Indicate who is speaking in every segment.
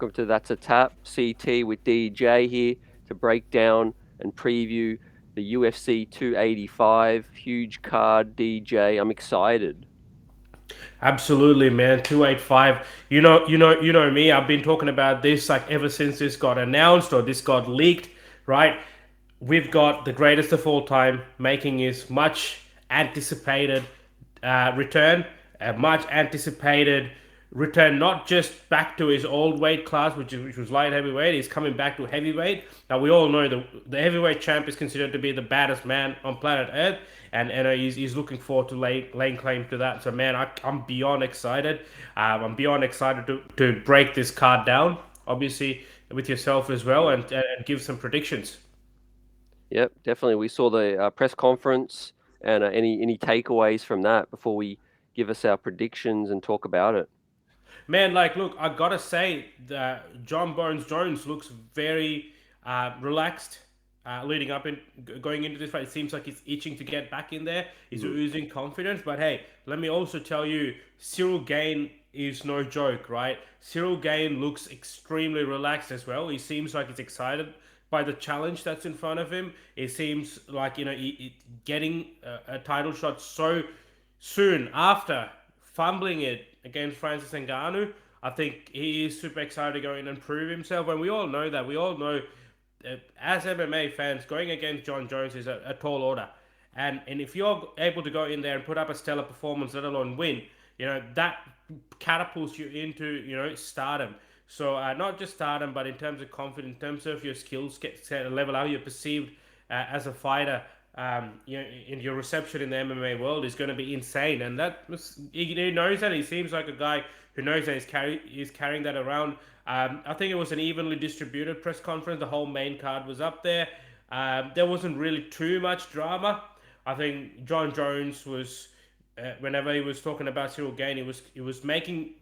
Speaker 1: welcome to That's a Tap CT with DJ here to break down and preview the UFC 285 huge card. DJ, I'm excited.
Speaker 2: Absolutely, man. 285. You know me. I've been talking about this like ever since this got announced or this got leaked, right? We've got the greatest of all time making his much anticipated return, a much anticipated return, not just back to his old weight class, which was light heavyweight. He's coming back to heavyweight. Now we all know the heavyweight champ is considered to be the baddest man on planet Earth, and he's looking forward to laying claim to that. So man, I'm beyond excited. I'm beyond excited to break this card down. Obviously with yourself as well, and give some predictions.
Speaker 1: Yep, definitely. We saw the press conference and any takeaways from that before we give us our predictions and talk about it.
Speaker 2: Man, like, look, I gotta say that John Bones Jones looks very relaxed leading up and going into this fight. It seems like he's itching to get back in there. He's
Speaker 1: Mm.
Speaker 2: oozing confidence. But hey, let me also tell you, Cyril Gane is no joke, right? Cyril Gane looks extremely relaxed as well. He seems like he's excited by the challenge that's in front of him. It seems like getting a title shot so soon after fumbling it against Francis Ngannou. I think he is super excited to go in and prove himself. And we all know that. We all know, as MMA fans, going against John Jones is a tall order. And if you're able to go in there and put up a stellar performance, let alone win, that catapults you into, stardom. So not just stardom, but in terms of confidence, in terms of your skills, get set a level, how you're perceived as a fighter, in your reception in the MMA world is going to be insane. And he knows that. He seems like a guy who knows that he's carrying that around. I think it was an evenly distributed press conference. The whole main card was up there. There wasn't really too much drama. I think John Jones was. Whenever he was talking about Cyril Gane, he was making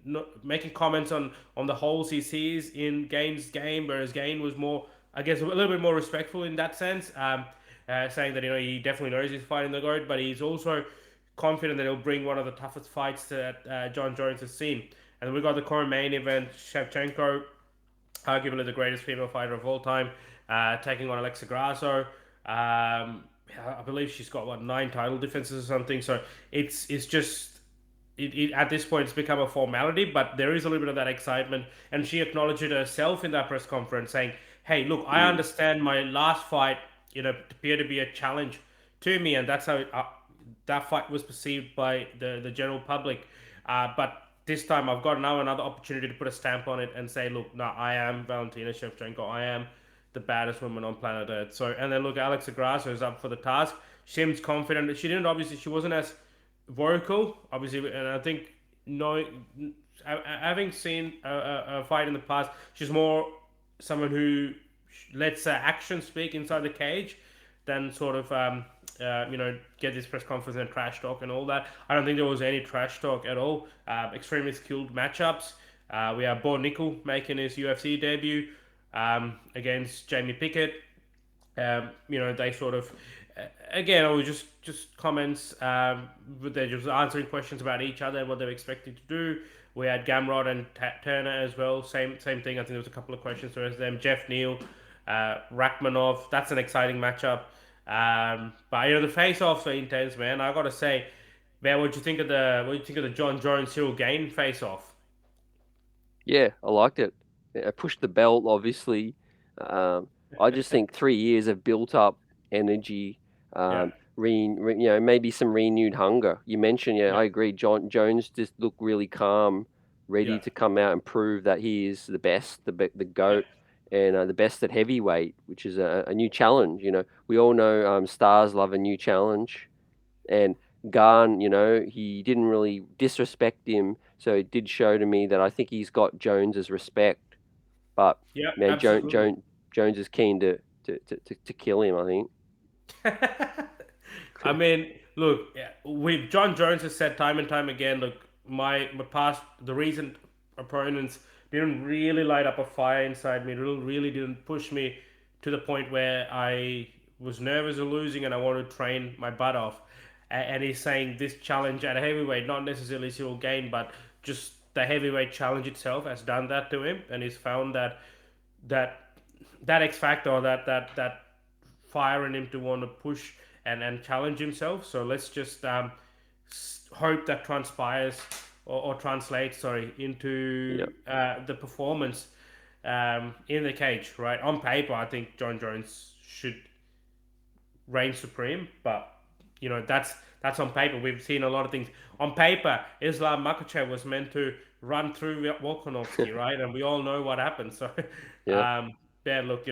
Speaker 2: comments on the holes he sees in Gane's game, whereas Gane was more, I guess, a little bit more respectful in that sense. Saying that he definitely knows he's fighting the GOAT, but he's also confident that he'll bring one of the toughest fights that John Jones has seen. And then we got the core main event: Shevchenko, arguably the greatest female fighter of all time, taking on Alexa Grasso. I believe she's got what, 9 title defenses or something. So it's just at this point it's become a formality, but there is a little bit of that excitement. And she acknowledged it herself in that press conference, saying, "Hey, look, I
Speaker 1: Mm.
Speaker 2: understand my last fight, appeared to be a challenge to me, and that's how that fight was perceived by the general public. But this time, I've got now another opportunity to put a stamp on it and say, look, no, I am Valentina Shevchenko. I am the baddest woman on planet Earth." So, and then look, Alexa Grasso is up for the task. She seems confident. She wasn't as vocal, obviously, and I think no, having seen a fight in the past, she's more someone who lets action speak inside the cage than sort of get this press conference and trash talk and all that. I don't think there was any trash talk at all. Extremely skilled matchups. We have Bo Nickel making his UFC debut against Jamie Pickett. They sort of again, it was just comments. They're just answering questions about each other and what they're expecting to do. We had Gamrod and Turner as well. Same thing. I think there was a couple of questions towards them. Jeff Neal, Rachmanov. That's an exciting matchup. But the face-offs are intense, man. I gotta say, man, what do you think of the John Jones Cyril Gane face-off?
Speaker 1: Yeah, I liked it. I pushed the belt, obviously. Um, I just think 3 years of built up energy,
Speaker 2: Yeah,
Speaker 1: maybe some renewed hunger. You mentioned, yeah,
Speaker 2: yeah,
Speaker 1: I agree. John Jones just looked really calm, ready
Speaker 2: yeah.
Speaker 1: to come out and prove that he is the best, the goat, and the best at heavyweight, which is a new challenge. We all know stars love a new challenge, and Gane, he didn't really disrespect him, so it did show to me that I think he's got Jones's respect. But
Speaker 2: Yeah,
Speaker 1: man,
Speaker 2: absolutely.
Speaker 1: Jones is keen to kill him. I think.
Speaker 2: I mean, look, yeah, with John Jones has said time and time again, look, my past, the recent opponents didn't really light up a fire inside me. Really didn't push me to the point where I was nervous of losing and I wanted to train my butt off. And he's saying this challenge at heavyweight, not necessarily Cyril Gane, but just the heavyweight challenge itself has done that to him, and he's found that that X factor, or that fire in him to want to push and challenge himself. So let's just hope that transpires or translates, sorry,
Speaker 1: Yeah,
Speaker 2: into the performance in the cage. Right, on paper, I think John Jones should reign supreme, but that's on paper. We've seen a lot of things on paper. Islam Makhachev was meant to run through Volkanovski, right? And we all know what happened. So,
Speaker 1: yeah,
Speaker 2: um, yeah, look,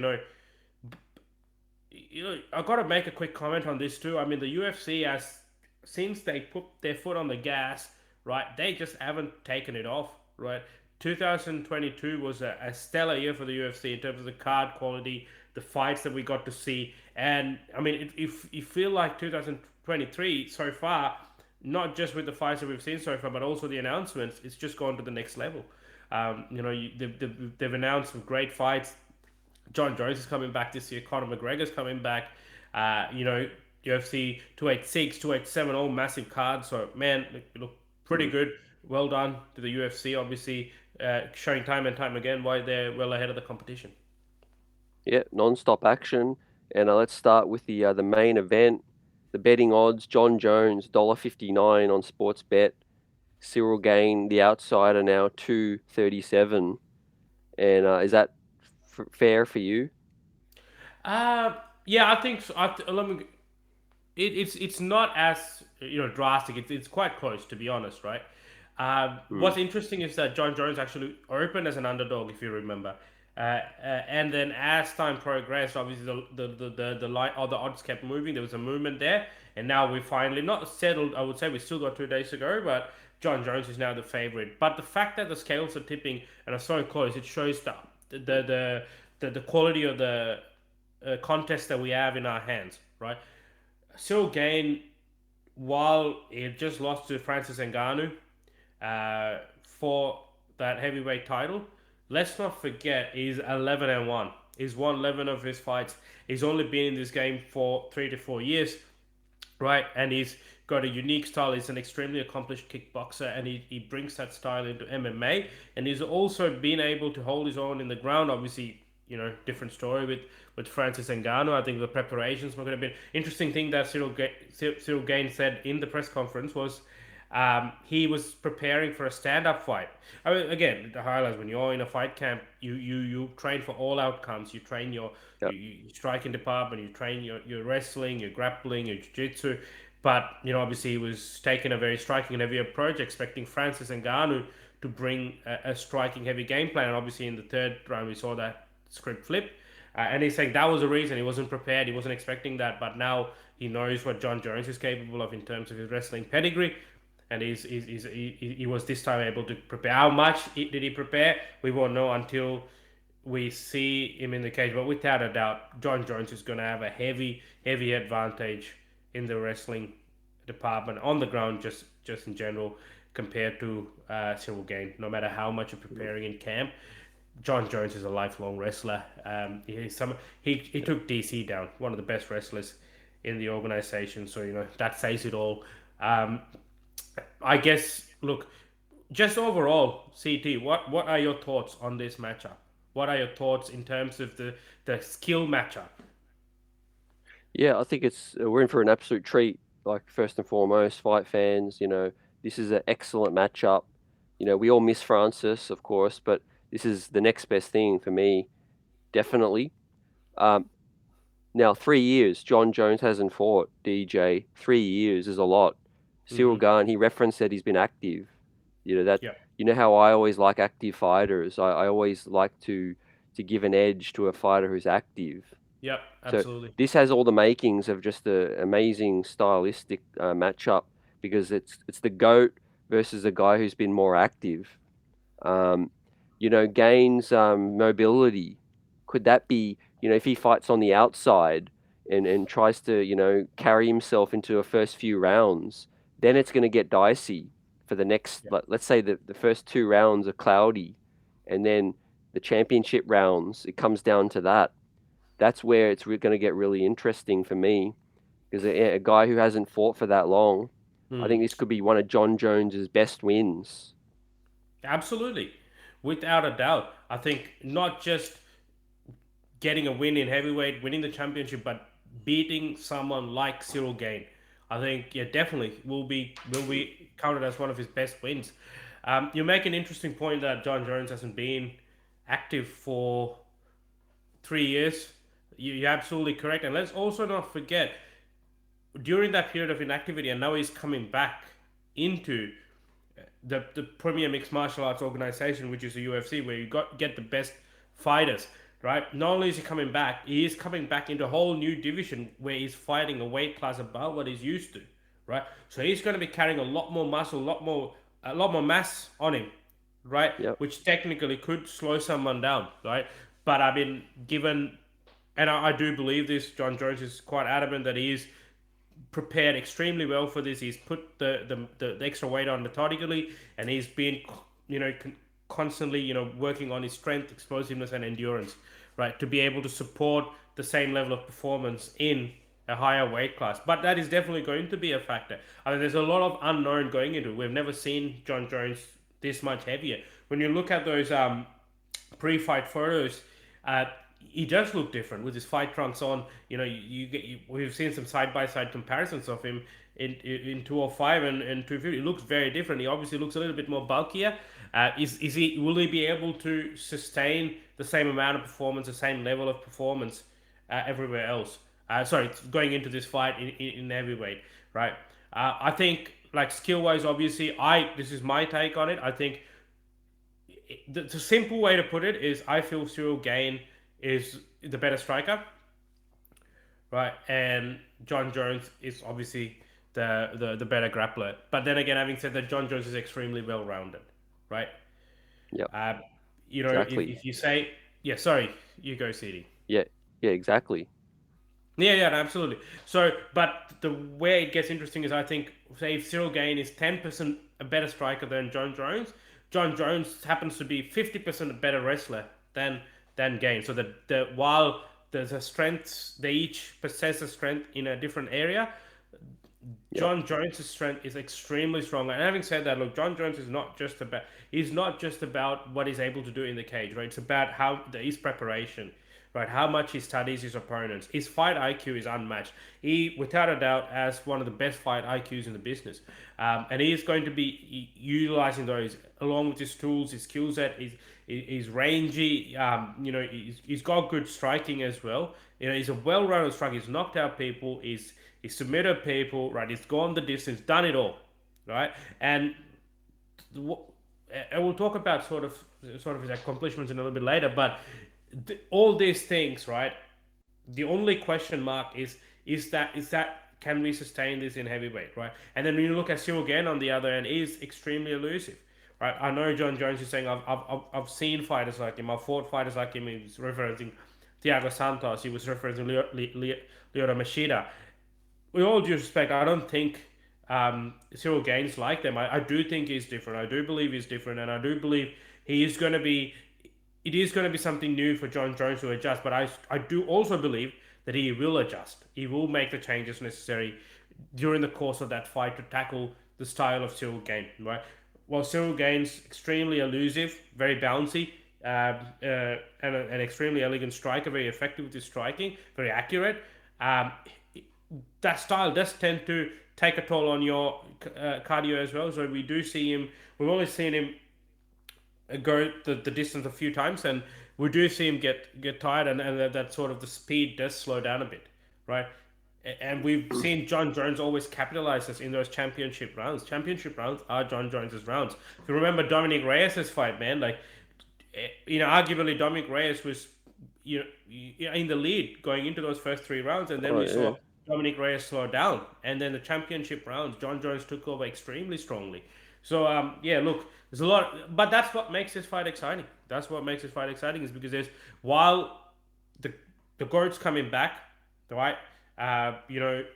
Speaker 2: I got to make a quick comment on this too. I mean, the UFC has, since they put their foot on the gas, right? They just haven't taken it off, right? 2022 was a stellar year for the UFC in terms of the card quality, the fights that we got to see, and I mean, if you feel like 2023 so far, not just with the fights that we've seen so far, but also the announcements, it's just gone to the next level. They've announced some great fights. John Jones is coming back this year. Conor McGregor's coming back. UFC 286, 287, all massive cards. So, man, look pretty
Speaker 1: mm,
Speaker 2: good. Well done to the UFC, obviously, showing time and time again why they're well ahead of the competition.
Speaker 1: yeah. Non-stop action, and let's start with the main event. The betting odds: John Jones $1.59 on sports bet. Cyril Gane, the outsider, now 237. And is that fair for you?
Speaker 2: Uh, yeah, I think so. Let me. It's not as drastic. It's quite close, to be honest, right?
Speaker 1: Mm,
Speaker 2: What's interesting is that John Jones actually opened as an underdog, if you remember, and then as time progressed, obviously the line or the odds kept moving. There was a movement there, and now we finally not settled. I would say we still got 2 days to go, but John Jones is now the favorite. But the fact that the scales are tipping and are so close, it shows the quality of the contest that we have in our hands, right? Cyril Gane, while he had just lost to Francis Ngannou for that heavyweight title, let's not forget he's 11-1. He's won 11 of his fights. He's only been in this game for 3 to 4 years, right? And he's got a unique style. He's an extremely accomplished kickboxer, and he brings that style into MMA. And he's also been able to hold his own in the ground. Obviously, different story with Francis Ngannou. I think the preparations were going to be interesting thing that Cyril Gane said in the press conference was he was preparing for a stand-up fight. I mean, again, the highlights when you're in a fight camp, you train for all outcomes. You train
Speaker 1: yeah,
Speaker 2: you striking department, you train your wrestling, your grappling, your jiu-jitsu. But obviously, he was taking a very striking and heavy approach, expecting Francis Ngannou to bring a striking heavy game plan. And obviously, in the third round, we saw that script flip. And he's saying that was the reason he wasn't prepared. He wasn't expecting that. But now he knows what John Jones is capable of in terms of his wrestling pedigree. And he was this time able to prepare. How much did he prepare? We won't know until we see him in the cage. But without a doubt, John Jones is going to have a heavy advantage in the wrestling department on the ground, just in general, compared to Cyril Gane. No matter how much you're
Speaker 1: mm,
Speaker 2: preparing in camp, John Jones is a lifelong wrestler. He took DC down, one of the best wrestlers in the organization. So that says it all. Um, I guess. Look, just overall, CT. What are your thoughts on this matchup? What are your thoughts in terms of the skill matchup?
Speaker 1: yeah. I think it's we're in for an absolute treat. Like first and foremost, fight fans. This is an excellent matchup. We all miss Francis, of course, but this is the next best thing for me, definitely. Um, Now, 3 years, John Jones hasn't fought DJ. 3 years is a lot. Cyril
Speaker 2: Mm-hmm.
Speaker 1: Gane, he referenced that he's been active. That
Speaker 2: Yep.
Speaker 1: how I always like active fighters. I always like to give an edge to a fighter who's active.
Speaker 2: Yep.
Speaker 1: So
Speaker 2: Absolutely.
Speaker 1: this has all the makings of just an amazing stylistic matchup because it's the GOAT versus a guy who's been more active. Um, Gains mobility. Could that be, if he fights on the outside and tries to, carry himself into the first few rounds, then it's going to get dicey for the next,
Speaker 2: Yep.
Speaker 1: let's say the first 2 rounds are cloudy, and then the championship rounds, it comes down to that. That's where it's going to get really interesting for me because a guy who hasn't fought for that long, I
Speaker 2: Mm.
Speaker 1: think this could be one of John Jones's best wins.
Speaker 2: Absolutely, without a doubt. I think not just getting a win in heavyweight, winning the championship, but beating someone like Cyril Gane. I think yeah, definitely will be counted as one of his best wins. You make an interesting point that John Jones hasn't been active for 3 years. You're absolutely correct, and let's also not forget during that period of inactivity, and now he's coming back into the premier mixed martial arts organization, which is the UFC, where you got get the best fighters, right? Not only is he is coming back into a whole new division where he's fighting a weight class above what he's used to, right? So he's going to be carrying a lot more muscle, a lot more mass on him, right?
Speaker 1: Yep.
Speaker 2: Which technically could slow someone down, right? But I mean, given and I do believe this. John Jones is quite adamant that he is prepared extremely well for this. He's put the extra weight on methodically, and he's been, you know, constantly, working on his strength, explosiveness, and endurance, right, to be able to support the same level of performance in a higher weight class. But that is definitely going to be a factor. I mean, there's a lot of unknown going into it. We've never seen John Jones this much heavier. When you look at those pre-fight photos, uh, he does look different with his fight trunks on. We've seen some side-by-side comparisons of him in 205 and 250. It looks very different. He obviously looks a little bit more bulkier. Will he be able to sustain the same amount of performance, the same level of performance everywhere else? Sorry, going into this fight in heavyweight, right? I think like skill wise, obviously, I this is my take on it. I think the simple way to put it is I feel Cyril Gane is the better striker, right? And John Jones is obviously the better grappler. But then again, having said that, John Jones is extremely well rounded, right?
Speaker 1: Yep.
Speaker 2: Uh,
Speaker 1: Exactly.
Speaker 2: if you say, yeah, sorry, you go, CD.
Speaker 1: Yeah. Yeah. Exactly.
Speaker 2: Yeah, yeah, absolutely. So, but the way it gets interesting is I think, say, if Cyril Gane is 10% a better striker than John Jones happens to be 50% a better wrestler than Gane. So that while there's a strengths, they each possess a strength in a different area.
Speaker 1: Yep.
Speaker 2: John Jones' strength is extremely strong. And having said that, look, John Jones is not just about what he's able to do in the cage, right? It's about his preparation, right? How much he studies his opponents. His fight IQ is unmatched. He, without a doubt, has one of the best fight IQs in the business, and he is going to be utilizing those along with his tools, his skill set. He's rangy. He's got good striking as well. He's a well-rounded striker. He's knocked out people. He's submitted people, right? He's gone the distance, done it all, right? And we'll talk about sort of his accomplishments in a little bit later. But all these things, right? The only question mark is that can we sustain this in heavyweight, right? And then when you look at Cyril Gane on the other end, he's extremely elusive, right? I know John Jones is saying I've seen fighters like him, I've fought fighters like him. He was referencing Thiago Santos, he was referencing Lyoto Machida. With all due respect, I don't think Cyril Gaines like them. I do think he's different. I do believe he's different, and I do believe he is going to be. It is going to be something new for John Jones to adjust. But I do also believe that he will adjust. He will make the changes necessary during the course of that fight to tackle the style of Cyril Gaines. Right. While Cyril Gaines extremely elusive, very bouncy, and an extremely elegant striker, very effective with his striking, very accurate. Um, that style does tend to take a toll on your cardio as well. So we do see him. We've only seen him go the distance a few times, and we do see him get tired, and that sort of the speed does slow down a bit, right? And we've seen John Jones always capitalize us in those championship rounds. Championship rounds are John Jones's rounds. If you remember Dominic Reyes' fight, man, like arguably Dominic Reyes was in the lead going into those first 3 rounds, and then
Speaker 1: Oh
Speaker 2: we
Speaker 1: yeah.
Speaker 2: saw Dominic Reyes slow down, and then the championship rounds, John Jones took over extremely strongly. So yeah, look, there's a lot, but that's what makes this fight exciting. That's what makes this fight exciting is because there's while the the goat's coming back, right?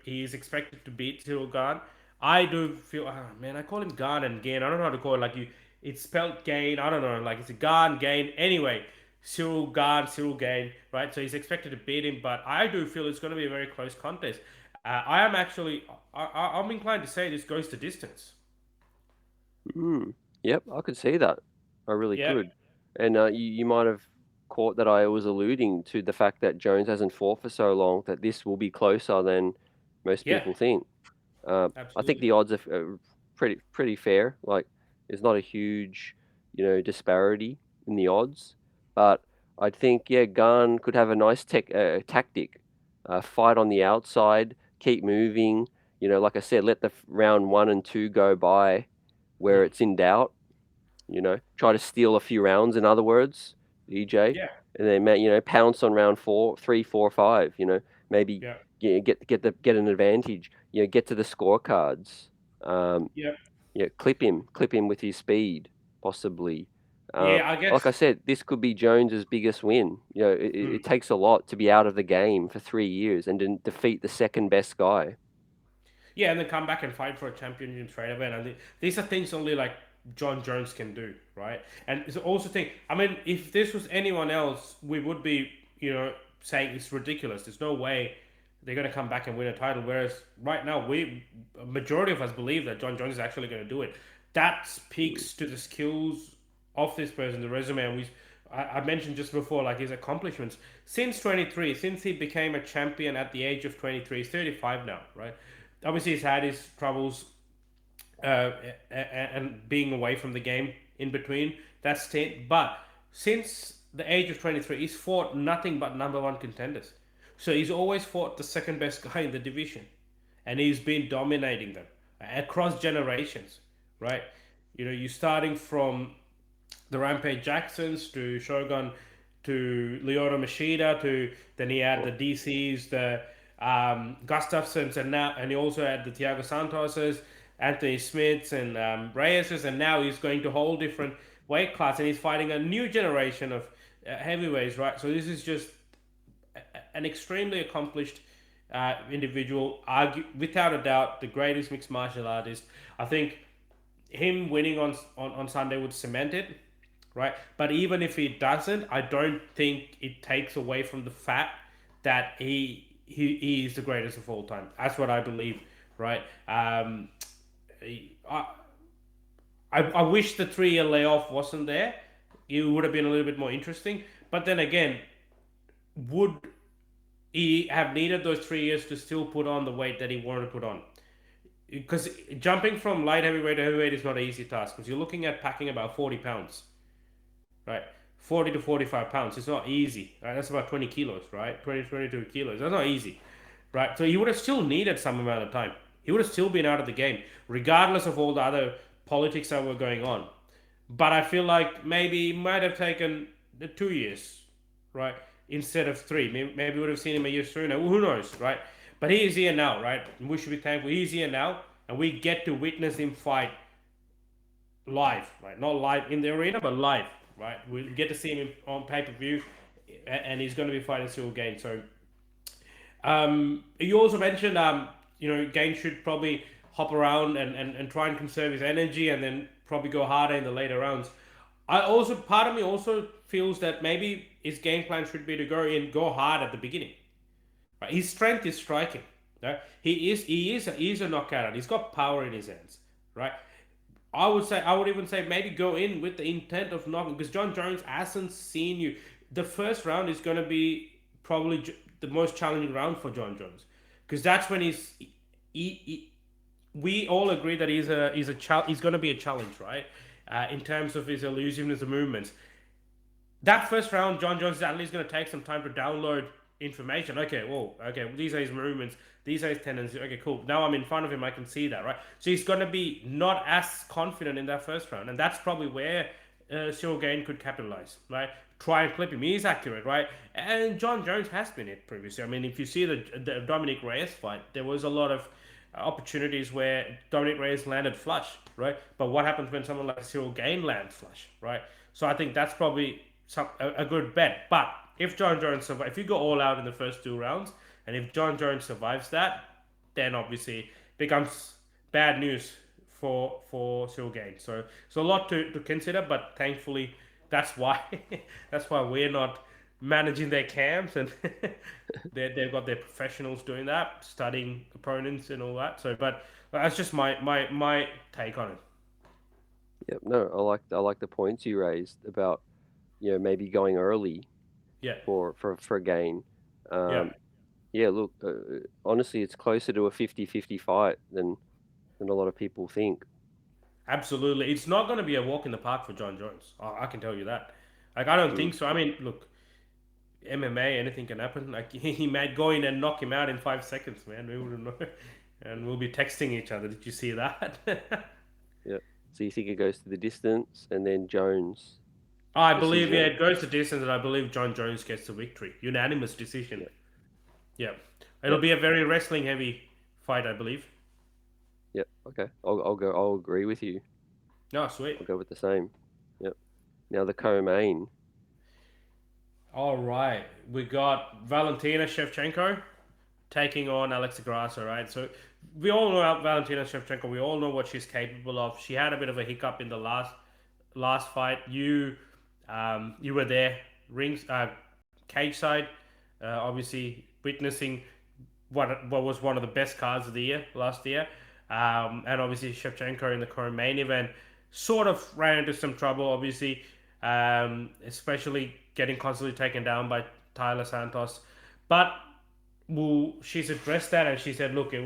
Speaker 2: He's expected to beat Cyril Gane. I do feel, man, I call him Gane and Gane. I don't know how to call it. Like it's spelled Gane. I don't know. Like it's a Gane, Gane. Anyway, Cyril Gane, Cyril Gane, right? So he's expected to beat him, but I do feel it's going to be a very close contest. I am actually, I'm inclined to say this goes to distance.
Speaker 1: Mm. Yep. I could see that. are really
Speaker 2: Yeah,
Speaker 1: good. And you might have caught that I was alluding to the fact that Jones hasn't fought for so long that this will be closer than most
Speaker 2: yeah,
Speaker 1: people think. I think
Speaker 2: absolutely.
Speaker 1: the odds are pretty fair. Like, there's not a huge, disparity in the odds. But I think, yeah, Gane could have a nice tactic, fight on the outside, keep moving. Like I said, let the round one and two go by where
Speaker 2: Mm.
Speaker 1: it's in doubt. Try to steal a few rounds. In other words, EJ,
Speaker 2: Yeah,
Speaker 1: and then pounce on round four, three, four, five. Maybe
Speaker 2: yeah,
Speaker 1: get an advantage. Get to the scorecards. Um,
Speaker 2: yeah,
Speaker 1: clip him with his speed, possibly.
Speaker 2: yeah. I
Speaker 1: Like I
Speaker 2: guess.
Speaker 1: said, this could be Jones's biggest win. It
Speaker 2: Mm.
Speaker 1: takes a lot to be out of the game for 3 years and then defeat the second best guy.
Speaker 2: Yeah, and then come back and fight for a championship straight away. And these are things only like John Jones can do, right? And it's also thing. I mean, if this was anyone else, we would be, saying it's ridiculous. There's no way they're going to come back and win a title. Whereas right now, a majority of us believe that John Jones is actually going to do it. That
Speaker 1: Mm.
Speaker 2: speaks to the skills of this person, the resume, and I mentioned just before, like his accomplishments since 23, since he became a champion at the age of 23. He's 35 now, right? Obviously he's had his troubles and being away from the game in between that stint. But since the age of 23, he's fought nothing but number one contenders. So he's always fought the second best guy in the division, and he's been dominating them across generations, right? You're starting from the Rampage Jacksons to Shogun to Lyoto Machida to then he had the DCs, the Gustafsons, and he also had the Thiago Santoses, Anthony Smiths, and Reyes's, and now he's going to a whole different weight class and he's fighting a new generation of heavyweights, right? So this is just an extremely accomplished individual, without a doubt, the greatest mixed martial artist. I think him winning on Sunday would cement it, right? But even if he doesn't, I don't think it takes away from the fact that he is the greatest of all time. That's what I believe, right? I, I wish the 3 year layoff wasn't there. It would have been a little bit more interesting. But then again, would he have needed those 3 years to still put on the weight that he wanted to put on? Because jumping from light heavyweight to heavyweight is not an easy task. Because you're looking at packing about 40 pounds, right? 40 to 45 pounds. It's not easy, right? That's about 20 kilos, right? 22 kilos. That's not easy, right? So he would have still needed some amount of time. He would have still been out of the game, regardless of all the other politics that were going on. But I feel like maybe he might have taken the 2 years, right? Instead of three. Maybe we would have seen him a year sooner. Who knows, right? But he is here now, right? And we should be thankful. He's here now, and we get to witness him fight live, right? Not live in the arena, but live, right? We get to see him on pay per view, and he's going to be fighting Cyril Gane. So, you also mentioned, Gane should probably hop around and try and conserve his energy, and then probably go harder in the later rounds. Part of me also feels that maybe his game plan should be to go hard at the beginning. Right? His strength is striking. Right? He is a knockout. He's got power in his hands. Right? I would even say maybe go in with the intent of knocking because John Jones hasn't seen you. The first round is going to be probably the most challenging round for John Jones because that's when we all agree that he's going to be a challenge, right? In terms of his elusiveness of movements, that first round, John Jones is at least going to take some time to download information. Okay, whoa, okay, these are his movements, these are his tendencies. Okay, cool. Now I'm in front of him, I can see that, right? So he's going to be not as confident in that first round, and that's probably where Cyril Gane could capitalize, right? Try and clip him. He's accurate, right? And John Jones has been it previously. I mean, if you see the Dominic Reyes fight, there was a lot of opportunities where Dominic Reyes landed flush, right? But what happens when someone like Cyril Gane lands flush, right? So I think that's probably a good bet. But if John Jones survives, if you go all out in the first 2 rounds, and if John Jones survives that, then obviously becomes bad news for Cyril Gane. So a lot to consider, but thankfully that's why that's why we're not managing their camps and they've got their professionals doing that, studying opponents and all that. So, but that's just my take on it.
Speaker 1: Yep. No, I like the points you raised about maybe going early
Speaker 2: Yeah,
Speaker 1: for a gain.
Speaker 2: yeah,
Speaker 1: Um, yeah. Look, honestly, it's closer to a 50-50 fight than a lot of people think.
Speaker 2: absolutely. It's not going to be a walk in the park for John Jones. I can tell you that. Like, I don't
Speaker 1: Mm,
Speaker 2: think so. I mean, look, MMA, anything can happen. Like, he might go in and knock him out in 5 seconds, man. We wouldn't know. And we'll be texting each other. Did you see that?
Speaker 1: yeah. So you think it goes to the distance and then Jones
Speaker 2: I believe, yeah,
Speaker 1: decision?
Speaker 2: it goes to distance, and I believe John Jones gets the victory. Unanimous decision.
Speaker 1: Yep.
Speaker 2: Yeah. It'll
Speaker 1: Yep.
Speaker 2: be a very wrestling heavy fight, I believe.
Speaker 1: Yep. Okay. I'll go. I'll agree with you.
Speaker 2: No, sweet.
Speaker 1: I'll go with the same. Yep. Now the co-main.
Speaker 2: All right. We got Valentina Shevchenko taking on Alexa Grasso, right? So we all know about Valentina Shevchenko. We all know what she's capable of. She had a bit of a hiccup in the last fight. You were there, rings cage side, obviously witnessing what was one of the best cards of the year last year. And obviously Shevchenko in the current main event sort of ran into some trouble, obviously, especially getting constantly taken down by Tyler Santos. But well, she's addressed that and she said, "Look, it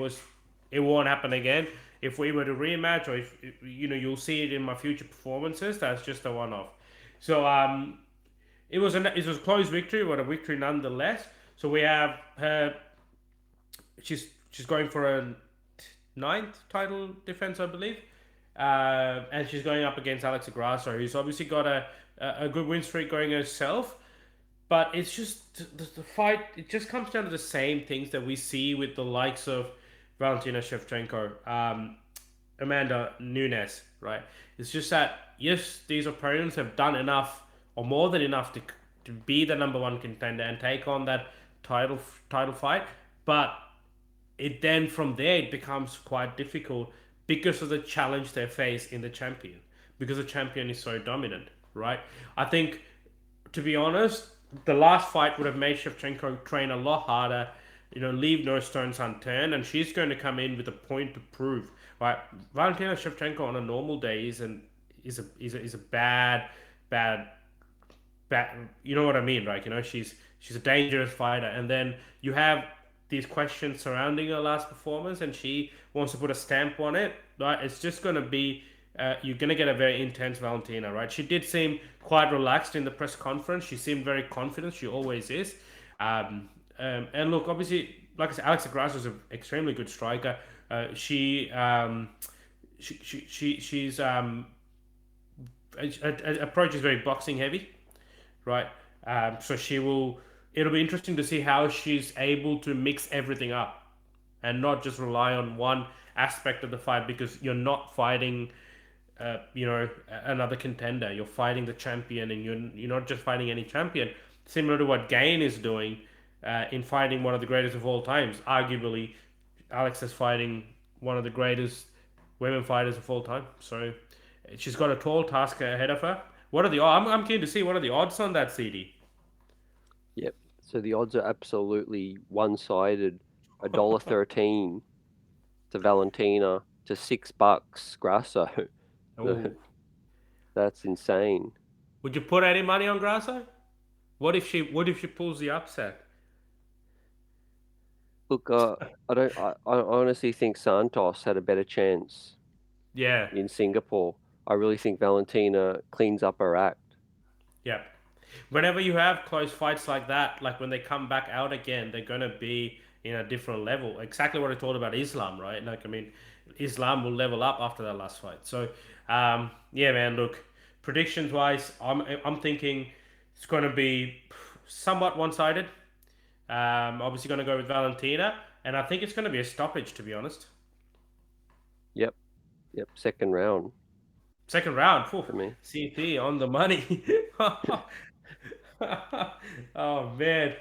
Speaker 2: won't happen again. If we were to rematch, or if you'll see it in my future performances. That's just a one-off." So it was a close victory, but a victory nonetheless. So we have her. She's going for a ninth title defense, I believe, and she's going up against Alexa Grasso, who's obviously got a good win streak going herself. But it's just the fight. It just comes down to the same things that we see with the likes of Valentina Shevchenko, Amanda Nunes, right? It's just that yes, these opponents have done enough or more than enough to be the number one contender and take on that title title fight, but it then from there it becomes quite difficult because of the challenge they face in the champion, because the champion is so dominant, right? I think, to be honest, the last fight would have made Shevchenko train a lot harder, leave no stones unturned, and she's going to come in with a point to prove. Right, Valentina Shevchenko on a normal day is a bad you know what I mean, right? She's a dangerous fighter, and then you have these questions surrounding her last performance, and she wants to put a stamp on it. Right? It's just gonna be you're gonna get a very intense Valentina, right? She did seem quite relaxed in the press conference. She seemed very confident. She always is. And look, obviously, like I said, Alexa Grasso is an extremely good striker. She's approach is very boxing heavy, right? So she will. It'll be interesting to see how she's able to mix everything up and not just rely on one aspect of the fight, because you're not fighting, another contender. You're fighting the champion, and you're not just fighting any champion. Similar to what Gane is doing in fighting one of the greatest of all times. Arguably, Alex is fighting one of the greatest women fighters of all time. So she's got a tall task ahead of her. What are the? I'm keen to see what are the odds on that, CD.
Speaker 1: Yep. So the odds are absolutely one-sided. $1.13 to Valentina to $6 Grasso.
Speaker 2: Oh,
Speaker 1: That's insane.
Speaker 2: would you put any money on Grasso? What if she pulls the upset?
Speaker 1: Look, I don't. I honestly think Santos had a better chance
Speaker 2: Yeah,
Speaker 1: in Singapore. I really think Valentina cleans up her act.
Speaker 2: yeah. Whenever you have close fights like that, like when they come back out again, they're gonna be in a different level. Exactly what I told about Islam, right? Like, I mean, Islam will level up after that last fight. So, yeah, man. Look, predictions wise, I'm thinking it's gonna be somewhat one sided. Obviously gonna go with Valentina, and I think it's gonna be a stoppage, to be honest.
Speaker 1: Yep. Yep. Second round
Speaker 2: Second round, phew,
Speaker 1: for me.
Speaker 2: CP on the money. Oh man.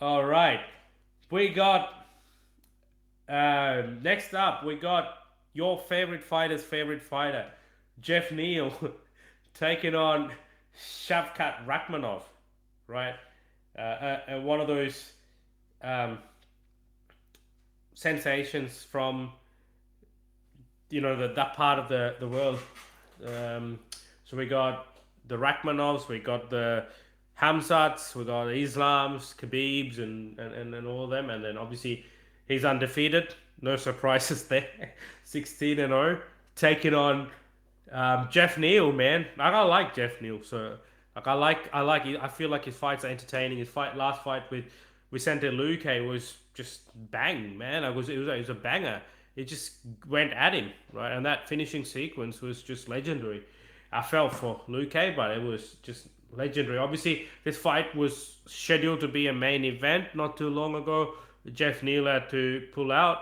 Speaker 2: All right. We got next up we got your favorite fighter's favorite fighter, Jeff Neal, taking on Shavkat Rakhmonov, right? One of those um, sensations from that part of the world. Um, so we got the Rachmanovs, we got the Hamzats, we got Islams, Khabibs, and all of them. And then obviously he's undefeated. No surprises there. 16 and 0. Taking on Jeff Neal, man. I like Jeff Neal. So I feel like his fights are entertaining. His last fight with Vicente Luque was just bang, man. It was a banger. It just went at him, right? And that finishing sequence was just legendary. I felt for Luque, but it was just legendary. Obviously, this fight was scheduled to be a main event not too long ago. Jeff Neal had to pull out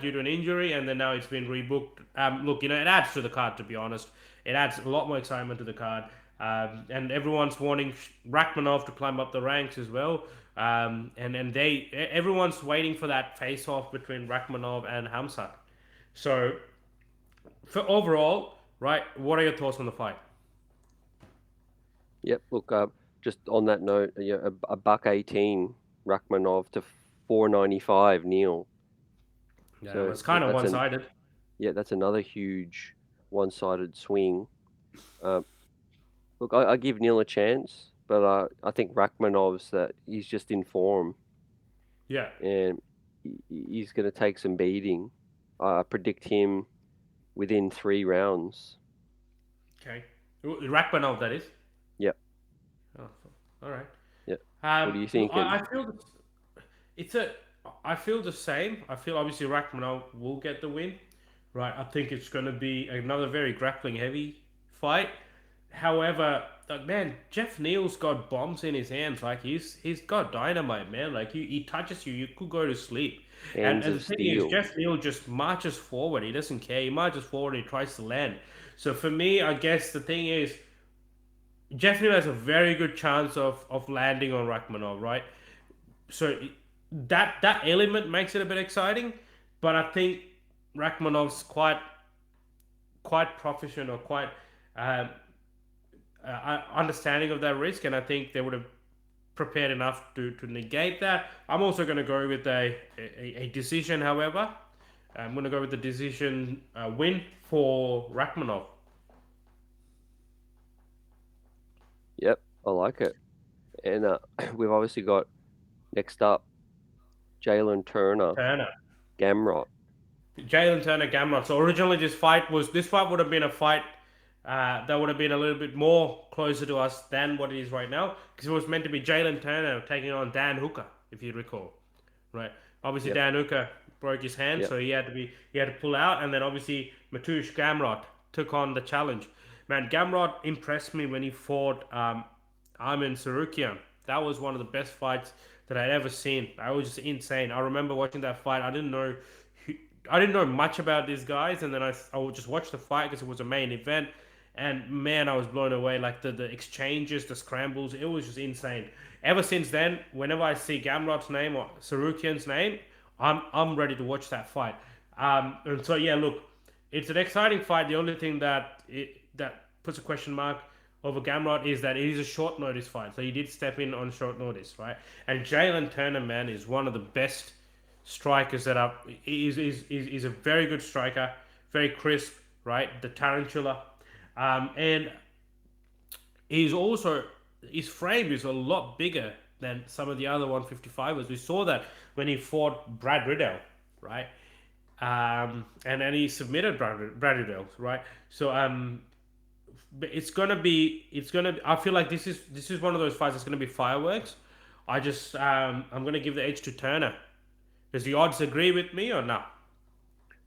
Speaker 2: due to an injury, and then now it's been rebooked. Look, it adds to the card, to be honest. It adds a lot more excitement to the card. And everyone's wanting Rachmanov to climb up the ranks as well. And everyone's waiting for that face off between Rachmanov and Hamzat. So, for overall, right, what are your thoughts on the fight?
Speaker 1: Yep. Look, just on that note, yeah, a buck 18 Rachmanov to 495 Neil.
Speaker 2: Yeah, it
Speaker 1: So
Speaker 2: was kind of
Speaker 1: that's
Speaker 2: one
Speaker 1: an
Speaker 2: sided.
Speaker 1: yeah, that's another huge one-sided swing. Um, Look, I give Neil a chance, but I think Rachmanov's that he's just in form
Speaker 2: Yeah.
Speaker 1: and he's going to take some beating. I predict him within 3 rounds.
Speaker 2: Okay. Rachmanov, that is.
Speaker 1: Yep,
Speaker 2: Oh, all right.
Speaker 1: yep. What are you
Speaker 2: Look,
Speaker 1: thinking?
Speaker 2: I feel it's a. I feel the same. I feel obviously Rachmanov will get the win, right? I think it's going to be another very grappling heavy fight. However, like, man, Jeff Neal's got bombs in his hands. Like he's got dynamite, man. Like he touches you, you could go to sleep.
Speaker 1: Hands
Speaker 2: And
Speaker 1: of
Speaker 2: the thing is,
Speaker 1: steel.
Speaker 2: Jeff Neal just marches forward. He doesn't care. He marches forward and he tries to land. So for me, I guess the thing is, Jeff Neal has a very good chance of landing on Rachmanov, right? So that element makes it a bit exciting, but I think Rachmanov's quite proficient or quite um, understanding of that risk, and I think they would have prepared enough to negate that. I'm also going to go with a decision, however. I'm going to go with the decision win for Rachmanov.
Speaker 1: Yep, I like it. And we've obviously got next up Jalen Turner,
Speaker 2: Turner.
Speaker 1: Gamrot.
Speaker 2: Jalen Turner Gamrot. So originally this fight would have been a fight that would have been a little bit more closer to us than what it is right now because it was meant to be Jalen Turner taking on Dan Hooker, if you recall, right? Obviously
Speaker 1: Yep,
Speaker 2: Dan Hooker broke his hand,
Speaker 1: yep,
Speaker 2: so he had to pull out, and then obviously Mateusz Gamrot took on the challenge. Man, Gamrot impressed me when he fought Armin Sarukian. That was one of the best fights that I'd ever seen. I was just insane. I remember watching that fight. I didn't know much about these guys, and then I would just watch the fight because it was a main event, and man, I was blown away. Like the exchanges, the scrambles, it was just insane. Ever since then, whenever I see Gamrot's name or Sarukian's name, I'm ready to watch that fight. And so yeah, look, it's an exciting fight. The only thing that puts a question mark over Gamrot is that it is a short notice fight. So he did step in on short notice, right? And Jalen Turner, man, is one of the best strikers that are. Is a very good striker, very crisp, right? The tarantula, and he's also his frame is a lot bigger than some of the other 155ers. We saw that when he fought Brad Riddell, right? And then he submitted Brad Riddell, right? So but it's gonna. I feel like this is one of those fights that's gonna be fireworks. I'm gonna give the edge to Turner. Does the odds agree with me or not?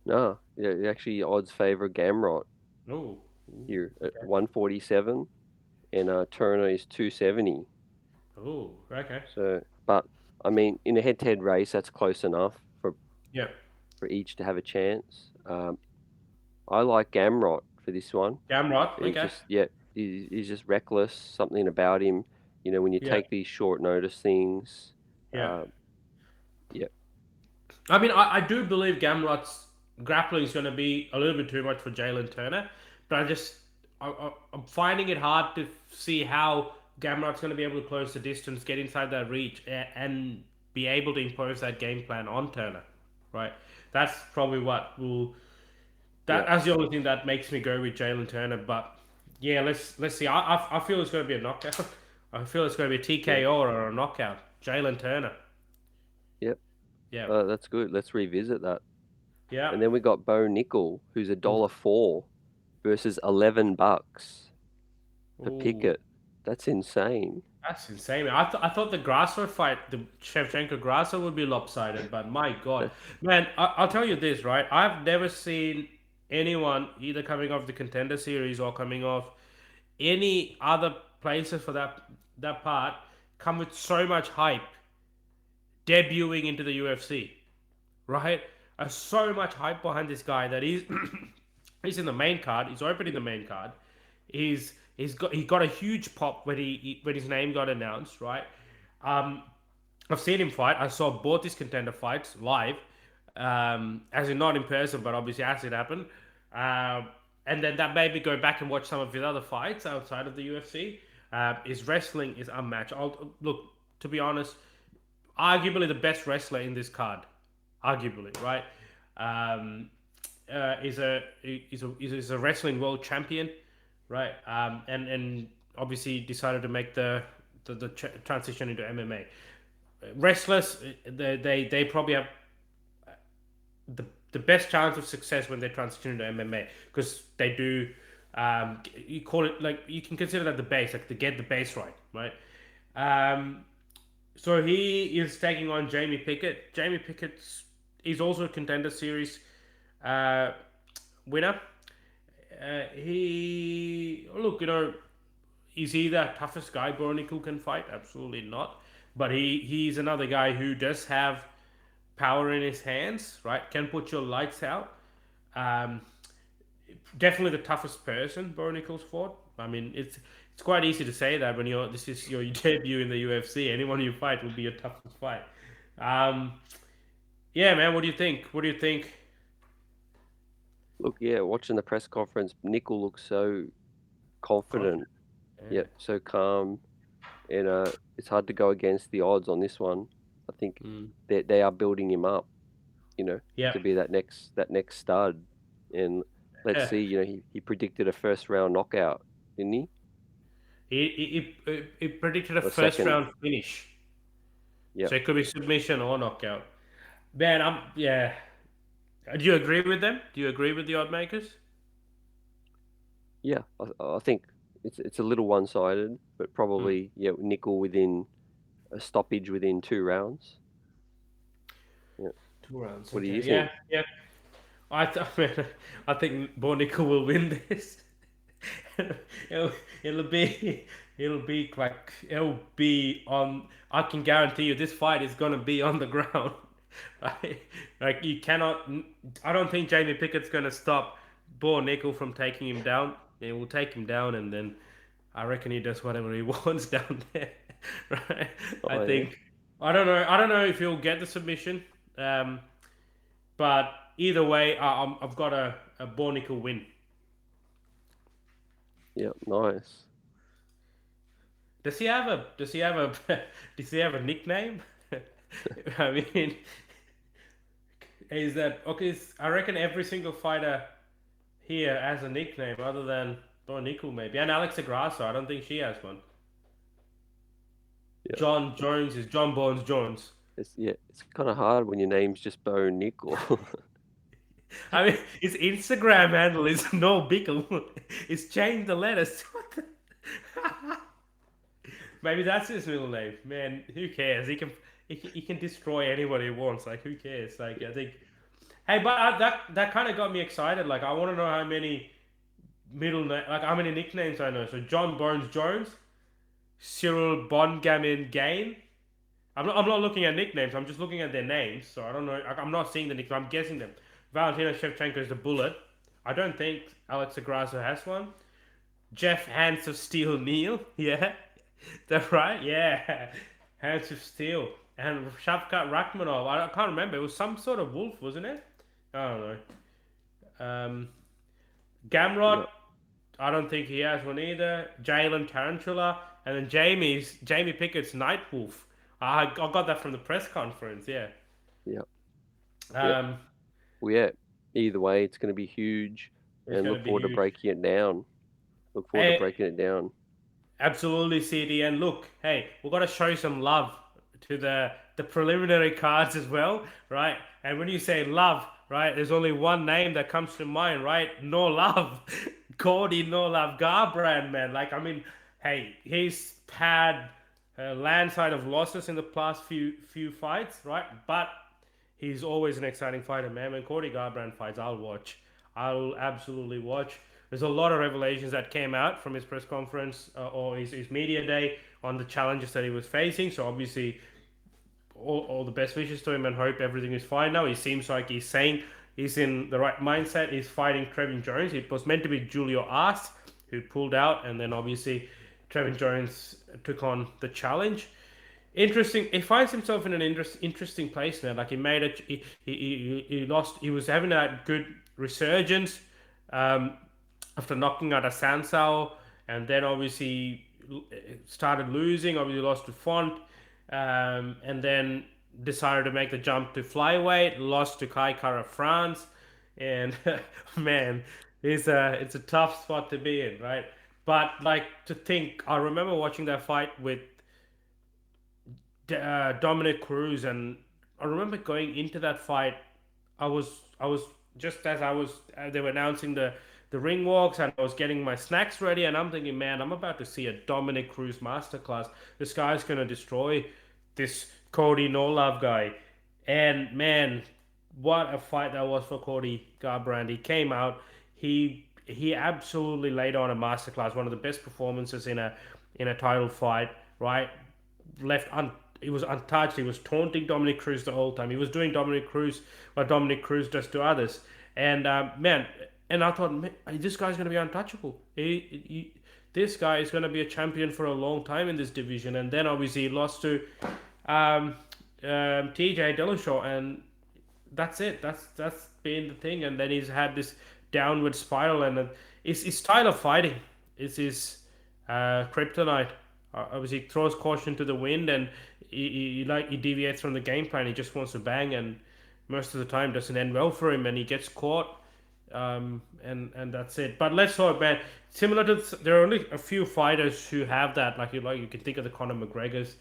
Speaker 1: no, yeah, actually odds favor Gamrot
Speaker 2: Oh,
Speaker 1: here at
Speaker 2: okay.
Speaker 1: 147, and Turner is 270.
Speaker 2: Oh, okay.
Speaker 1: So, but I mean, in a head-to-head race, that's close enough
Speaker 2: Yeah.
Speaker 1: for each to have a chance. I like Gamrot for this one.
Speaker 2: Gamrot.
Speaker 1: He's
Speaker 2: Okay.
Speaker 1: just yeah, he's just reckless. Something about him, when you
Speaker 2: Yeah.
Speaker 1: take these short notice things.
Speaker 2: Yeah.
Speaker 1: Uh, yeah,
Speaker 2: I mean, I do believe Gamrot's grappling is going to be a little bit too much for Jalen Turner, but I'm finding it hard to see how Gamrot's going to be able to close the distance, get inside that reach, and be able to impose that game plan on Turner, right? That's probably what will
Speaker 1: Yeah,
Speaker 2: that's the only thing that makes me go with Jalen Turner. But yeah, let's see. I feel it's going to be a knockout. I feel it's going to be a
Speaker 1: yeah,
Speaker 2: TKO or a knockout. Jalen Turner.
Speaker 1: yep.
Speaker 2: Yeah.
Speaker 1: That's good. Let's revisit that.
Speaker 2: Yeah.
Speaker 1: And then we got Bo Nickel, who's a
Speaker 2: Oof.
Speaker 1: dollar four versus $11 per
Speaker 2: Ooh.
Speaker 1: Pickett. That's insane.
Speaker 2: That's insane. I thought the Grasso fight, the Shevchenko Grasso would be lopsided, but my God, man, I'll tell you this, right? I've never seen anyone either coming off the Contender Series or coming off any other places for that part come with so much hype debuting into the UFC, right? So much hype behind this guy that he's he's in the main card. He's opening the main card. He got a huge pop when when his name got announced, right? Um, I've seen him fight. I saw both his contender fights live, as in not in person, but obviously as it happened. And then that made me go back and watch some of his other fights outside of the UFC. His wrestling is unmatched. Look, to be honest, arguably the best wrestler in this card, arguably, right? Um, is a wrestling world champion, right? And obviously decided to make the transition into MMA. Wrestlers, they probably have the best chance of success when they transition into MMA because they do. You call it like you can consider that the base, like to get the base right, right? Um, so he is taking on Jamie Pickett. Jamie Pickett's he's also a contender series uh, winner. He look, is he the toughest guy Boronicle can fight? Absolutely not. But he's another guy who does have power in his hands, right? Can put your lights out. Um, Definitely the toughest person Bonicle's fought. I mean, it's quite easy to say that when this is your debut in the UFC. Anyone you fight will be your toughest fight. Um, yeah, man. What do you think? What do you think?
Speaker 1: Look, yeah, watching the press conference, Nickel looks so confident,
Speaker 2: Confident. Yeah.
Speaker 1: yet so calm, and it's hard to go against the odds on this one. I think
Speaker 2: Mm.
Speaker 1: they are building him up, you know,
Speaker 2: Yeah.
Speaker 1: to be that next stud. And let's
Speaker 2: Yeah.
Speaker 1: see, he predicted a first round knockout, didn't he?
Speaker 2: He predicted a
Speaker 1: Or
Speaker 2: first
Speaker 1: second?
Speaker 2: round finish,
Speaker 1: Yeah,
Speaker 2: so it could be submission or knockout. Man, yeah. Do you agree with them? Do you agree with the odd makers?
Speaker 1: yeah. I think it's a little one sided, but
Speaker 2: Mm.
Speaker 1: probably yeah, Nickel within a stoppage within 2 rounds. Yeah.
Speaker 2: 2 rounds.
Speaker 1: What do
Speaker 2: Okay.
Speaker 1: you
Speaker 2: Yeah.
Speaker 1: think?
Speaker 2: Yeah. I think Bornico will win this. it'll, it'll be it'll be like it'll be on. I can guarantee you this fight is gonna be on the ground. Right? Like you cannot. I don't think Jamie Pickett's gonna stop Bo Nickel from taking him down. He will take him down, and then I reckon he does whatever he wants down there. Right? I
Speaker 1: Oh yeah,
Speaker 2: think. I don't know. I don't know if he'll get the submission. Um, but either way, I've got a Bo Nickel win.
Speaker 1: yeah, nice.
Speaker 2: Does he have a nickname? I mean, is that okay? I reckon every single fighter here has a nickname other than Bo Nickel maybe, and Alexa Grasso. I don't think she has one.
Speaker 1: Yeah,
Speaker 2: John Jones is John Bones Jones.
Speaker 1: it's kind of hard when your name's just Bo Nickel.
Speaker 2: I mean, his Instagram handle is no Bickle. It's changed the letters. Maybe that's his middle name. Man, who cares? He can destroy anybody he wants. Like who cares? Like I think. Hey, but that kind of got me excited. Like I want to know how many how many nicknames I know. So John Bones Jones, Cyril Bongamin Gane. I'm not looking at nicknames. I'm just looking at their names. So I don't know. I'm not seeing the nicknames. I'm guessing them. Valentina Shevchenko is the Bullet. I don't think Alexa Grasso has one. Jeff Hands of Steel Neil. Yeah. That's right. Yeah. Hands of Steel. And Shavkat Rakhmonov. I can't remember. It was some sort of wolf, wasn't it? I don't know. Um, Gamrot.
Speaker 1: Yeah,
Speaker 2: I don't think he has one either. Jalen Tarantula. And then Jamie Pickett's Nightwolf. I got that from the press conference. Yeah.
Speaker 1: yeah, yeah.
Speaker 2: Um,
Speaker 1: Well, yeah, either way, it's going to be huge,
Speaker 2: It's
Speaker 1: and
Speaker 2: gonna
Speaker 1: look
Speaker 2: be
Speaker 1: forward to
Speaker 2: huge.
Speaker 1: breaking it down. Look forward to
Speaker 2: Hey,
Speaker 1: breaking it down.
Speaker 2: absolutely, CD. And look, hey, we've got to show some love to the preliminary cards as well, right? And when you say love, right, there's only one name that comes to mind, right? No love, Cody, no love, Garbrandt, man. Like, I mean, hey, he's had a landslide of losses in the past few fights, right? But he's always an exciting fighter, man. When Cody Garbrandt fights, I'll watch. I'll absolutely watch. There's a lot of revelations that came out from his press conference or his media day on the challenges that he was facing. So obviously, all the best wishes to him and hope everything is fine now. He seems like he's saying he's in the right mindset. He's fighting Trevin Jones. It was meant to be Julio Ast who pulled out, and then obviously Trevin Jones took on the challenge. Interesting. He finds himself in an interesting place now. Like he made it. He lost. He was having a good resurgence um, after knocking out a Sansao, and then obviously started losing. Obviously lost to Font, and then decided to make the jump to flyweight. Lost to Kai Kara France, and man, it's a tough spot to be in, right? But like to think, I remember watching that fight with Dominic Cruz, and I remember going into that fight. I was just as I was they were announcing the ring walks, and I was getting my snacks ready, and I'm thinking, man, I'm about to see a Dominic Cruz masterclass. This guy's gonna destroy this Cody No Love guy, and man, what a fight that was for Cody Garbrandt. He came out, he absolutely laid on a masterclass, one of the best performances in a title fight, right? Left un He was untouched. He was taunting Dominic Cruz the whole time. He was doing Dominic Cruz what Dominic Cruz does to others. And man, and I thought, man, this guy's going to be untouchable. This guy is going to be a champion for a long time in this division. And then obviously he lost to um, TJ Dillashaw, and that's it. That's been the thing. And then he's had this downward spiral, and it's his style of fighting. It's his kryptonite. Obviously, he throws caution to the wind, and he deviates from the game plan. He just wants to bang, and most of the time doesn't end well for him, and he gets caught. And that's it. But let's hope, man. Similar to there are only a few fighters who have that. Like you can think of the Conor McGregor's.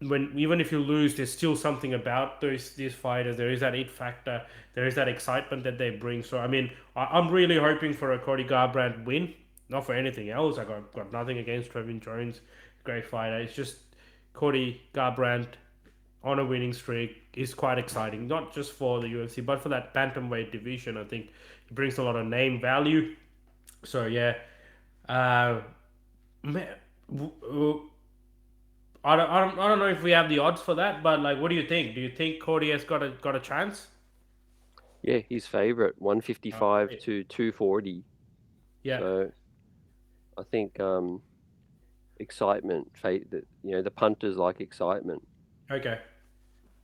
Speaker 2: When even if you lose, there's still something about these fighters. There is that it factor. There is that excitement that they bring. So I mean, I'm really hoping for a Cody Garbrandt win. Not for anything else. I got nothing against Trevin Jones, great fighter. It's just Cody Garbrandt on a winning streak is quite exciting. Not just for the UFC, but for that bantamweight division. I think it brings a lot of name value. So yeah, uh, man, I don't know if we have the odds for that, but like, what do you think? Do you think Cody has got a chance?
Speaker 1: Yeah, he's favorite, 155
Speaker 2: Okay.
Speaker 1: to 240.
Speaker 2: Yeah.
Speaker 1: So I think excitement, that the punters like excitement.
Speaker 2: Okay.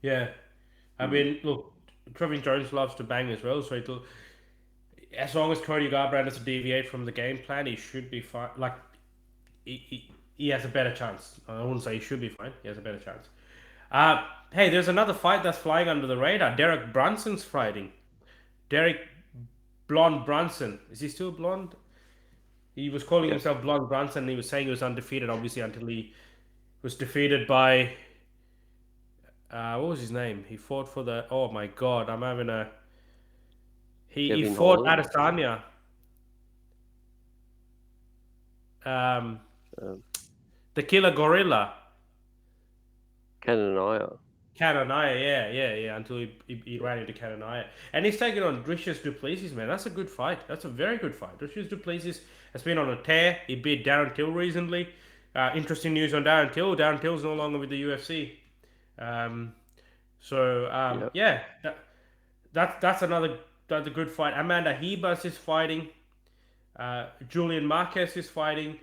Speaker 2: Yeah. I
Speaker 1: Mm.
Speaker 2: mean, look, Trevin Jones loves to bang as well, so it'll as long as Cody Garbrandt doesn't deviate from the game plan, he should be fine. Like he has a better chance. I wouldn't say he should be fine. He has a better chance. Hey, there's another fight that's flying under the radar. Derek Brunson's fighting. Derek Blonde Brunson. Is he still blonde? He was calling
Speaker 1: Yep.
Speaker 2: himself Blonde Brunson. He was saying he was undefeated, obviously, until he was defeated by what was his name? He fought for the. Oh my God, I'm having a. He
Speaker 1: Kevin
Speaker 2: fought
Speaker 1: Holland,
Speaker 2: Adesanya. Um,
Speaker 1: um,
Speaker 2: the Killer Gorilla.
Speaker 1: Kananaya.
Speaker 2: Kananaya, yeah. Until he ran into Kananaya, and he's taking on Dricius Duplessis, man. That's a good fight. That's a very good fight. Dricius Duplessis has been on a tear. He beat Darren Till recently. Interesting news on Darren Till. Darren Till's no longer with the UFC. Um,
Speaker 1: Yep.
Speaker 2: yeah, that's another good fight. Amanda Hebus is fighting. Julian Marquez is fighting.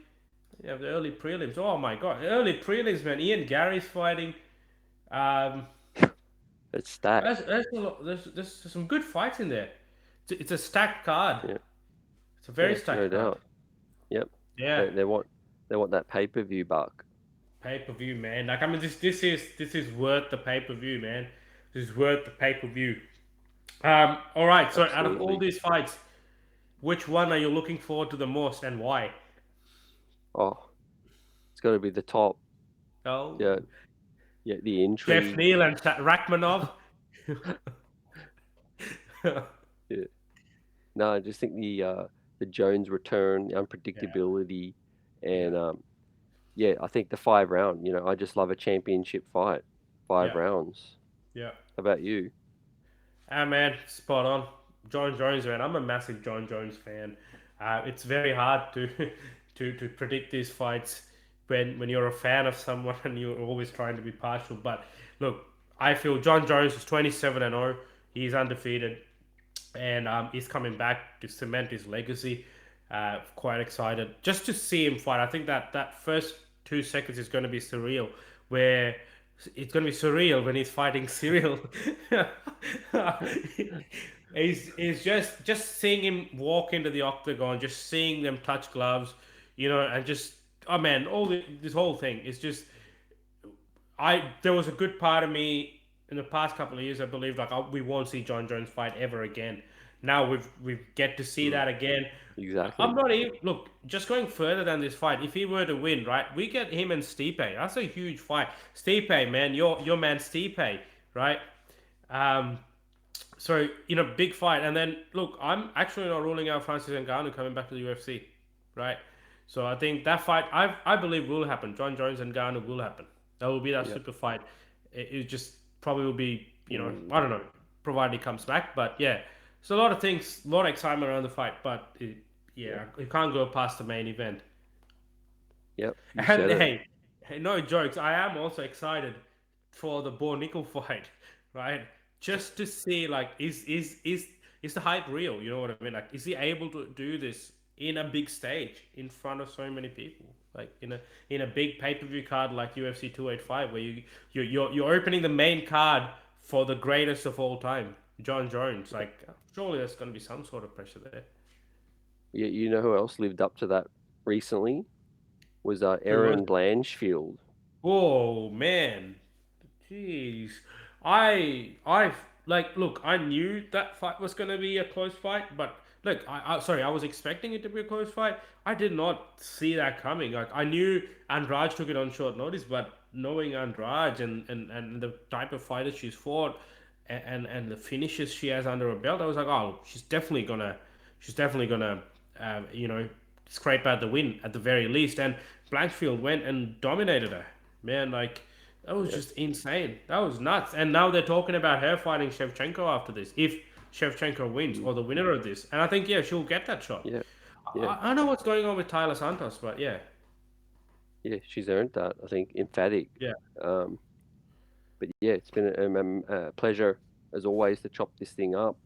Speaker 2: Yeah, the early prelims. Oh my God, early prelims, man. Ian Gary's fighting. Um,
Speaker 1: It's stacked.
Speaker 2: there's some good fights in there. It's a stacked card.
Speaker 1: Yeah.
Speaker 2: It's a very
Speaker 1: Yeah. No
Speaker 2: stacked card.
Speaker 1: doubt. Yep.
Speaker 2: Yeah,
Speaker 1: They want that pay-per-view buck.
Speaker 2: pay per view, man. Like I mean, this is worth the pay per view, man. This is worth the pay per view. All right. So out of all
Speaker 1: Absolutely.
Speaker 2: these fights, which one are you looking forward to the most and why?
Speaker 1: Oh, it's got to be the top. Yeah,
Speaker 2: Oh,
Speaker 1: yeah, the
Speaker 2: Jeff
Speaker 1: intrigue.
Speaker 2: Neal and Rachmanov.
Speaker 1: Yeah. No, I just think the Jones return, the
Speaker 2: Yeah,
Speaker 1: unpredictability,
Speaker 2: yeah,
Speaker 1: and yeah, I think the 5 round. I just love a championship fight, five
Speaker 2: yeah,
Speaker 1: rounds.
Speaker 2: yeah.
Speaker 1: How about you?
Speaker 2: Ah, man, spot on. John Jones, man. I'm a massive John Jones fan. It's very hard to to predict these fights when you're a fan of someone and you're always trying to be partial. But look, I feel John Jones is 27-0. He's undefeated, and he's coming back to cement his legacy. Quite excited just to see him fight. I think that first 2 seconds is going to be surreal, where it's going to be surreal when he's fighting Cyril. He's just seeing him walk into the octagon, just seeing them touch gloves, and just oh man, this whole thing is just there was a good part of me in the past couple of years. I believe like we won't see John Jones fight ever again. Now we get to see
Speaker 1: Mm,
Speaker 2: that again. I'm
Speaker 1: exactly.
Speaker 2: not even look just going further than this fight. If he were to win, right, we get him and Stipe. That's a huge fight. Stipe, man, your man Stipe, right? Um, so big fight. And then look, I'm actually not ruling out Francis Ngannou coming back to the UFC, right? So I think that fight, I believe will happen. John Jones and Ngannou will happen. That will be that
Speaker 1: Yeah.
Speaker 2: super fight. It just probably will be,
Speaker 1: Mm,
Speaker 2: I don't know, provided he comes back. But yeah, so a lot of things, a lot of excitement around the fight. But
Speaker 1: yeah.
Speaker 2: yeah, you can't go past the main event.
Speaker 1: Yep. You
Speaker 2: And
Speaker 1: said it.
Speaker 2: hey, no jokes. I am also excited for the Bo Nickel fight, right? Just to see like is the hype real? You know what I mean? Like, is he able to do this in a big stage in front of so many people? Like in a big pay-per-view card like UFC 285, where you're opening the main card for the greatest of all time, John Jones.
Speaker 1: Yeah.
Speaker 2: Like, surely there's going to be some sort of pressure there.
Speaker 1: Yeah. You know who else lived up to that recently? Was
Speaker 2: Who was
Speaker 1: Aaron Blanchfield.
Speaker 2: Oh man, jeez. I like look. I knew that fight was gonna be a close fight, but look, sorry, I was expecting it to be a close fight. I did not see that coming. Like I knew Andrade took it on short notice, but knowing Andrade and the type of fighter she's fought and the finishes she has under her belt, I was like, oh, she's definitely gonna, you know, scrape out the win at the very least. And Blanchfield went and dominated her. Man, like that was
Speaker 1: Yeah.
Speaker 2: just insane. That was nuts. And now they're talking about her fighting Shevchenko after this, if Shevchenko wins
Speaker 1: Mm,
Speaker 2: or the winner of this. And I think yeah, she'll get that shot.
Speaker 1: yeah. Yeah.
Speaker 2: I know what's going on with Tyler Santos, but yeah,
Speaker 1: Yeah. She's earned that. I think emphatic.
Speaker 2: yeah,
Speaker 1: Um, but yeah, it's been a pleasure as always to chop this thing up,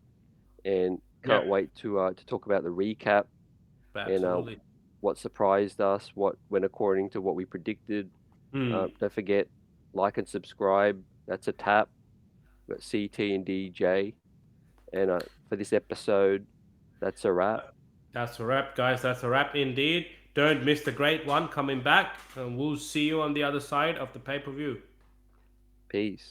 Speaker 1: and
Speaker 2: yeah,
Speaker 1: can't wait to talk about the recap and
Speaker 2: absolutely.
Speaker 1: what surprised us, what went according to what we predicted.
Speaker 2: Hmm.
Speaker 1: Don't forget, like and subscribe. That's a tap. We've got CT and DJ, and for this episode, that's a wrap.
Speaker 2: That's a wrap, guys. That's a wrap indeed. Don't miss the great one coming back, and we'll see you on the other side of the pay per view.
Speaker 1: Peace.